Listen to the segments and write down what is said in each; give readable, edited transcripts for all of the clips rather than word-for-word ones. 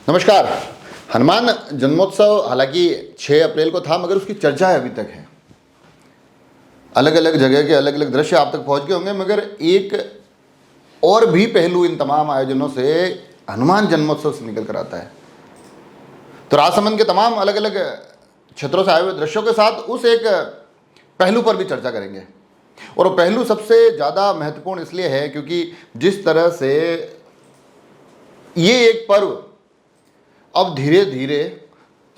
नमस्कार। हनुमान जन्मोत्सव हालांकि 6 अप्रैल को था, मगर उसकी चर्चा अभी तक है। अलग अलग जगह के अलग अलग दृश्य आप तक पहुंच गए होंगे, मगर एक और भी पहलू इन तमाम आयोजनों से हनुमान जन्मोत्सव से निकल कर आता है। तो राजसमंद के तमाम अलग अलग क्षेत्रों से आए हुए दृश्यों के साथ उस एक पहलू पर भी चर्चा करेंगे। और वो पहलू सबसे ज़्यादा महत्वपूर्ण इसलिए है क्योंकि जिस तरह से ये एक पर्व अब धीरे धीरे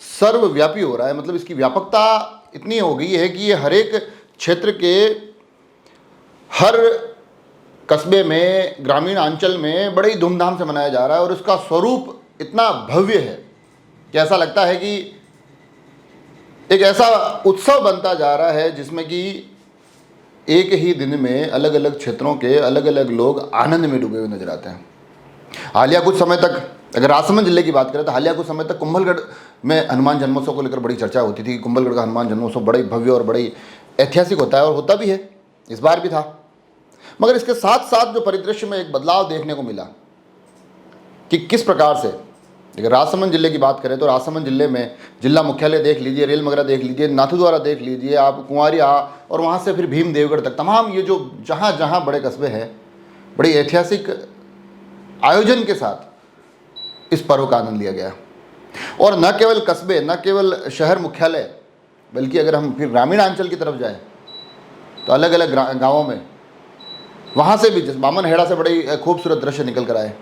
सर्वव्यापी हो रहा है, मतलब इसकी व्यापकता इतनी हो गई है कि ये हर एक क्षेत्र के हर कस्बे में, ग्रामीण अंचल में बड़ी धूमधाम से मनाया जा रहा है। और उसका स्वरूप इतना भव्य है कि ऐसा लगता है कि एक ऐसा उत्सव बनता जा रहा है जिसमें कि एक ही दिन में अलग अलग क्षेत्रों के अलग अलग लोग आनंद में डूबे हुए नजर आते हैं। हालिया कुछ समय तक, अगर राजसमंद जिले की बात करें तो हालिया कुछ समय तक कुंभलगढ़ में हनुमान जन्मोत्सव को लेकर बड़ी चर्चा होती थी। कुंभलगढ़ का हनुमान जन्मोत्सव बड़ी भव्य और बड़ी ऐतिहासिक होता है, और होता भी है, इस बार भी था। मगर इसके साथ साथ जो परिदृश्य में एक बदलाव देखने को मिला कि किस प्रकार से, अगर राजसमंद जिले की बात करें तो राजसमंद जिले में जिला मुख्यालय देख लीजिए, रेल मगरा देख लीजिए, नाथद्वारा देख लीजिए आप, कुंवारिया, और वहाँ से फिर भीम देवगढ़ तक, तमाम ये जो जहाँ जहाँ बड़े कस्बे हैं, बड़ी ऐतिहासिक आयोजन के साथ इस पर्व का आनंद लिया गया। और न केवल कस्बे, न केवल शहर मुख्यालय, बल्कि अगर हम फिर ग्रामीण अंचल की तरफ जाएं तो अलग अलग गांवों में, वहाँ से भी, जैसे बामनहेड़ा से बड़े खूबसूरत दृश्य निकल कर आए।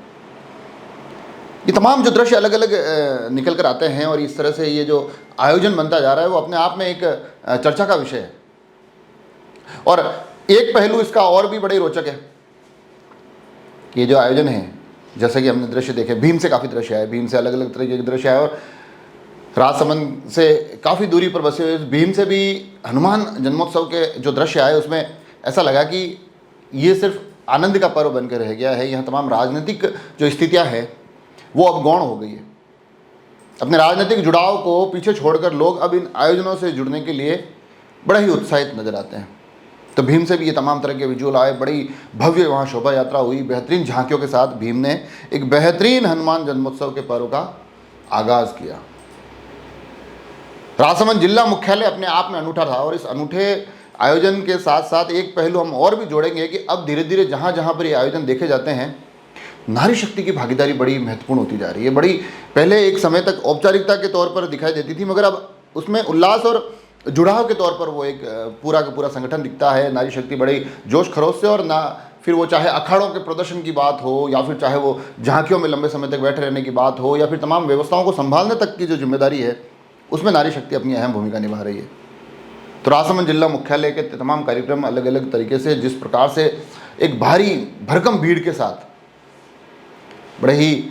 ये तमाम जो दृश्य अलग अलग निकल कर आते हैं और इस तरह से ये जो आयोजन बनता जा रहा है वो अपने आप में एक चर्चा का विषय है। और एक पहलू इसका और भी बड़े रोचक है कि ये जो आयोजन है, जैसे कि हमने दृश्य देखे, भीम से काफ़ी दृश्य आए, भीम से अलग अलग तरीके के दृश्य आए, और राजसमंद से काफ़ी दूरी पर बसे हुए भीम से भी हनुमान जन्मोत्सव के जो दृश्य आए उसमें ऐसा लगा कि ये सिर्फ आनंद का पर्व बनकर रह गया है। यहाँ तमाम राजनीतिक जो स्थितियाँ हैं वो अब गौण हो गई है। अपने राजनीतिक जुड़ाव को पीछे छोड़कर लोग अब इन आयोजनों से जुड़ने के लिए बड़ा ही उत्साहित नजर आते हैं। तो भीम से भी ये तमाम तरह के विजुअल आए, बड़ी भव्य वहाँ शोभा यात्रा हुई, बेहतरीन झांकियों के साथ भीम ने एक बेहतरीन हनुमान जन्मोत्सव के पर्व का आगाज किया। राजसमंद जिला मुख्यालय अपने आप में अनूठा था, और इस अनूठे आयोजन के साथ साथ एक पहलू हम और भी जोड़ेंगे कि अब धीरे धीरे जहाँ जहाँ पर ये आयोजन देखे जाते हैं, नारी शक्ति की भागीदारी बड़ी महत्वपूर्ण होती जा रही है। बड़ी पहले एक समय तक औपचारिकता के तौर पर दिखाई देती थी, मगर अब उसमें उल्लास और जुड़ाव के तौर पर वो एक पूरा का पूरा संगठन दिखता है। नारी शक्ति बड़ी जोश खरोश से, और ना फिर वो चाहे अखाड़ों के प्रदर्शन की बात हो, या फिर चाहे वो झांकियों में लंबे समय तक बैठे रहने की बात हो, या फिर तमाम व्यवस्थाओं को संभालने तक की जो जिम्मेदारी है, उसमें नारी शक्ति अपनी अहम भूमिका निभा रही है। तो राजसमंद जिला मुख्यालय के तमाम कार्यक्रम अलग अलग तरीके से, जिस प्रकार से एक भारी भरकम भीड़ के साथ बड़े ही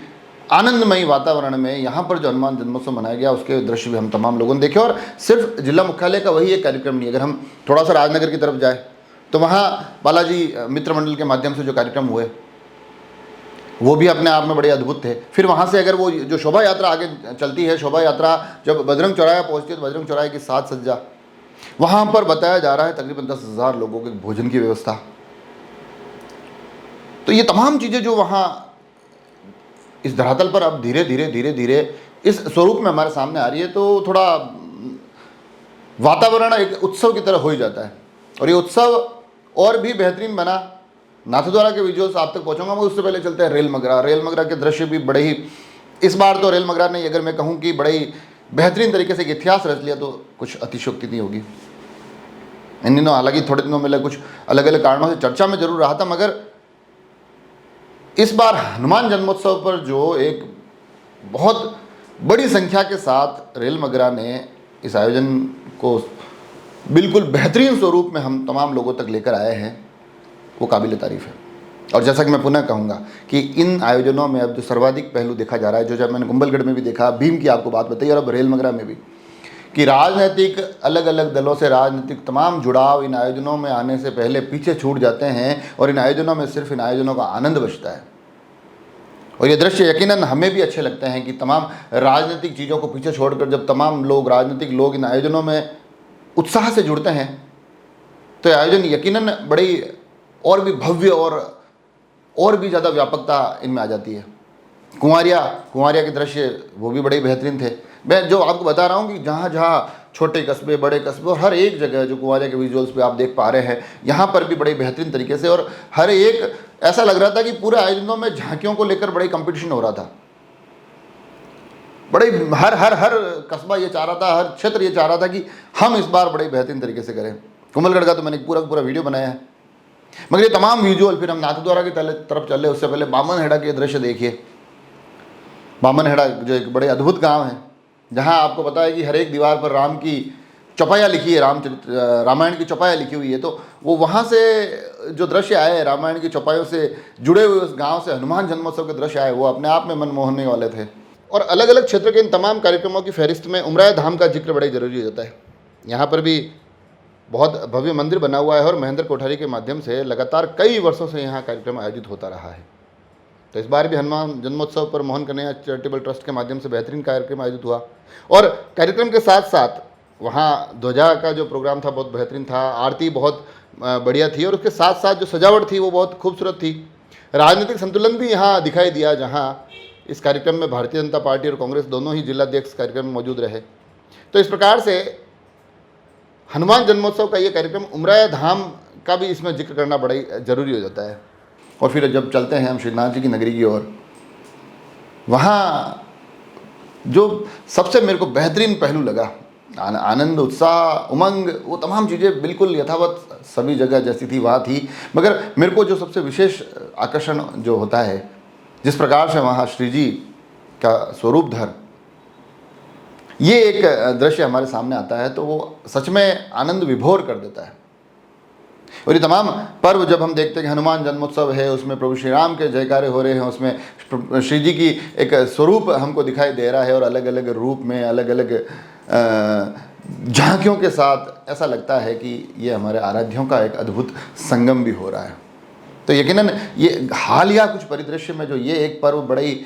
आनंदमयी वातावरण में यहाँ पर जो हनुमान जन्मोत्सव मनाया गया, उसके दृश्य भी हम तमाम लोगों ने देखे। और सिर्फ जिला मुख्यालय का वही एक कार्यक्रम नहीं, अगर हम थोड़ा सा राजनगर की तरफ जाए तो वहाँ बालाजी मित्र मंडल के माध्यम से जो कार्यक्रम हुए वो भी अपने आप में बड़े अद्भुत थे। फिर वहाँ से अगर वो जो शोभा यात्रा आगे चलती है, शोभा यात्रा जब बजरंग चौराहा पहुँचती है तो बजरंग चौराहे की साज सज्जा, वहाँ पर बताया जा रहा है तकरीबन 10,000 लोगों के भोजन की व्यवस्था। तो ये तमाम चीज़ें जो वहाँ इस धरातल पर अब धीरे धीरे धीरे धीरे इस स्वरूप में हमारे सामने आ रही है, तो थोड़ा वातावरण एक उत्सव की तरह हो ही जाता है। और ये उत्सव और भी बेहतरीन बना। नाथद्वारा के विजुअल्स आप तक पहुंचूंगा, मगर उससे पहले चलते हैं रेल मगरा। रेल मगरा के दृश्य भी बड़े ही, इस बार तो रेल मगरा ने, अगर मैं कहूँ कि बड़े ही बेहतरीन तरीके से एक इतिहास रच लिया तो कुछ अतिशयोक्ति नहीं होगी। इन दिनों हालांकि थोड़े दिनों में कुछ अलग अलग कारणों से चर्चा में जरूर रहा था, मगर इस बार हनुमान जन्मोत्सव पर जो एक बहुत बड़ी संख्या के साथ रेल मगरा ने इस आयोजन को बिल्कुल बेहतरीन स्वरूप में हम तमाम लोगों तक लेकर आए हैं, वो काबिल तारीफ़ है। और जैसा कि मैं पुनः कहूँगा कि इन आयोजनों में अब जो सर्वाधिक पहलू देखा जा रहा है, जो जब मैंने कुंभलगढ़ में भी देखा, भीम की आपको बात बताई, और अब रेल मगरा में भी, कि राजनीतिक अलग अलग दलों से राजनीतिक तमाम जुड़ाव इन आयोजनों में आने से पहले पीछे छूट जाते हैं, और इन आयोजनों में सिर्फ इन आयोजनों का आनंद बचता है। और ये दृश्य यकीनन हमें भी अच्छे लगते हैं कि तमाम राजनीतिक चीज़ों को पीछे छोड़कर जब तमाम लोग, राजनीतिक लोग इन आयोजनों में उत्साह से जुड़ते हैं, तो ये आयोजन यकीनन बड़ी और भी भव्य और भी ज़्यादा व्यापकता इनमें आ जाती है। कुंवारिया कुंवारिया के दृश्य वो भी बड़े बेहतरीन थे। मैं जो आपको बता रहा हूँ कि जहाँ जहाँ छोटे कस्बे, बड़े कस्बे और हर एक जगह जो कुंवारिया के विजुअल्स पे आप देख पा रहे हैं, यहाँ पर भी बड़े बेहतरीन तरीके से, और हर एक ऐसा लग रहा था कि पूरे आयोजनों में झांकियों को लेकर बड़े कंपटीशन हो रहा था। बड़े हर हर हर कस्बा ये चाह रहा था, हर क्षेत्र ये चाह रहा था कि हम इस बार बड़े बेहतरीन तरीके से करें। कुंभलगढ़ का तो मैंने पूरा पूरा वीडियो बनाया है, मगर ये तमाम विजुअल फिर हम नाथद्वारा की तरफ चले उससे पहले बामनहेड़ा के दृश्य देखिए। बामनहेड़ा जो एक बड़े अद्भुत गांव है, जहां आपको पता है कि हर एक दीवार पर राम की चौपाया लिखी है, रामायण की चौपाया लिखी हुई है। तो वो वहाँ से जो दृश्य आए रामायण की चौपायों से जुड़े हुए उस गांव से हनुमान जन्मोत्सव के दृश्य आए, वो अपने आप में मनमोहने वाले थे। और अलग अलग क्षेत्र के इन तमाम कार्यक्रमों की फहरिस्त में उमराया धाम का जिक्र बड़े जरूरी हो जाता है। यहाँ पर भी बहुत भव्य मंदिर बना हुआ है और महेंद्र कोठारी के माध्यम से लगातार कई वर्षों से यहाँ कार्यक्रम आयोजित होता रहा है। तो इस बार भी हनुमान जन्मोत्सव पर मोहन कन्हैया चैरिटेबल ट्रस्ट के माध्यम से बेहतरीन कार्यक्रम आयोजित हुआ, और कार्यक्रम के साथ साथ वहाँ ध्वजा का जो प्रोग्राम था बहुत बेहतरीन था, आरती बहुत बढ़िया थी, और उसके साथ साथ जो सजावट थी वो बहुत खूबसूरत थी। राजनीतिक संतुलन भी यहाँ दिखाई दिया, जहाँ इस कार्यक्रम में भारतीय जनता पार्टी और कांग्रेस दोनों ही जिलाध्यक्ष कार्यक्रम में मौजूद रहे। तो इस प्रकार से हनुमान जन्मोत्सव का ये कार्यक्रम उमराया धाम का भी इसमें जिक्र करना बड़ा ही जरूरी हो जाता है। और फिर जब चलते हैं हम श्रीनाथ जी की नगरी की ओर, वहाँ जो सबसे मेरे को बेहतरीन पहलू लगा, आनंद, उत्साह, उमंग, वो तमाम चीज़ें बिल्कुल यथावत सभी जगह जैसी थी वहाँ थी। मगर मेरे को जो सबसे विशेष आकर्षण जो होता है, जिस प्रकार से वहाँ श्री जी का स्वरूप धर ये एक दृश्य हमारे सामने आता है, तो वो सच में आनंद विभोर कर देता है। और ये तमाम पर्व जब हम देखते हैं कि हनुमान जन्मोत्सव है, उसमें प्रभु श्री राम के जयकारे हो रहे हैं, उसमें श्री जी की एक स्वरूप हमको दिखाई दे रहा है, और अलग अलग रूप में अलग अलग झांकियों के साथ ऐसा लगता है कि ये हमारे आराध्यों का एक अद्भुत संगम भी हो रहा है। तो यकीनन ये हालिया कुछ परिदृश्य में जो ये एक पर्व बड़ी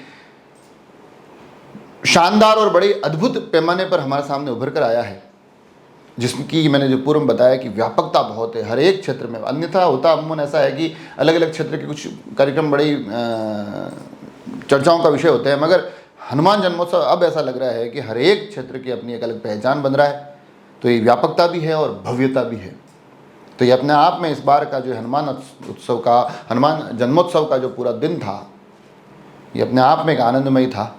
शानदार और बड़ी अद्भुत पैमाने पर हमारे सामने उभर कर आया है, जिसकी मैंने जो पूर्व में बताया कि व्यापकता बहुत है हर एक क्षेत्र में। अन्यथा होता अमूमन ऐसा है कि अलग अलग क्षेत्र के कुछ कार्यक्रम बड़ी चर्चाओं का विषय होते हैं, मगर हनुमान जन्मोत्सव अब ऐसा लग रहा है कि हर एक क्षेत्र की अपनी एक अलग पहचान बन रहा है। तो ये व्यापकता भी है और भव्यता भी है। तो ये अपने आप में इस बार का जो हनुमान जन्मोत्सव का जो पूरा दिन था, ये अपने आप में एक आनंदमयी था।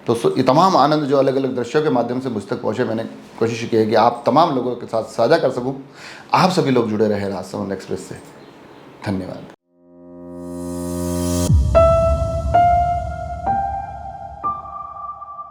तो ये तमाम आनंद जो अलग अलग दृश्यों के माध्यम से मुझ तक पहुँचे, मैंने कोशिश की है कि आप तमाम लोगों के साथ साझा कर सकूं। आप सभी लोग जुड़े रहे राजसमंद एक्सप्रेस से। धन्यवाद।